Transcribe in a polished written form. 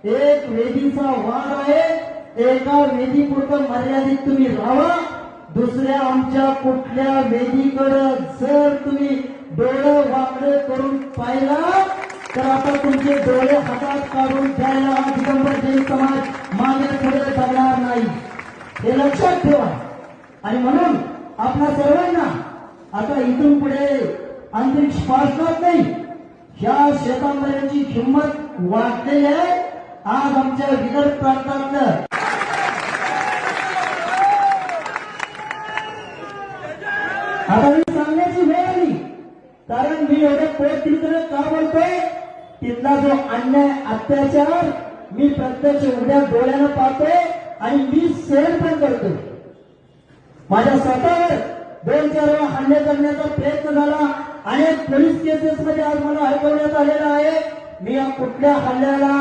एक वेदीचा वाद आहे, एका वेदीपुरतं मर्यादित तुम्ही राहा. दुसऱ्या आमच्या कुठल्या वेदीकडे जर तुम्ही डोळे वाकडे करून पाहिला तर आता तुमचे डोळे हातात काढून द्यायला हा दिगंबर जैन समाज मागे पुढे जाणार नाही, हे लक्षात ठेवा. आणि म्हणून आपल्या सर्वांना आता इथून पुढे अंतरिक्ष पासणार नाही. ह्या श्वेतांबऱ्यांची हिंमत वाढलेली आहे. आज आमच्या विदर्भ प्रांतातलं आता मी सांगण्याची वेळ आली, कारण मी एवढं पोट तिकडे का बोलतोय, तिथला जो अन्याय अत्याचार मी प्रत्यक्ष उद्या डोळ्यानं पाहतोय आणि मी सहन पण करतोय. माझ्या स्वतःवर 2-4 वेळा हल्ले करण्याचा प्रयत्न झाला. अनेक पोलीस केसेस मध्ये आज मला अडकवण्यात आलेला आहे. मी या कुठल्या हल्ल्याला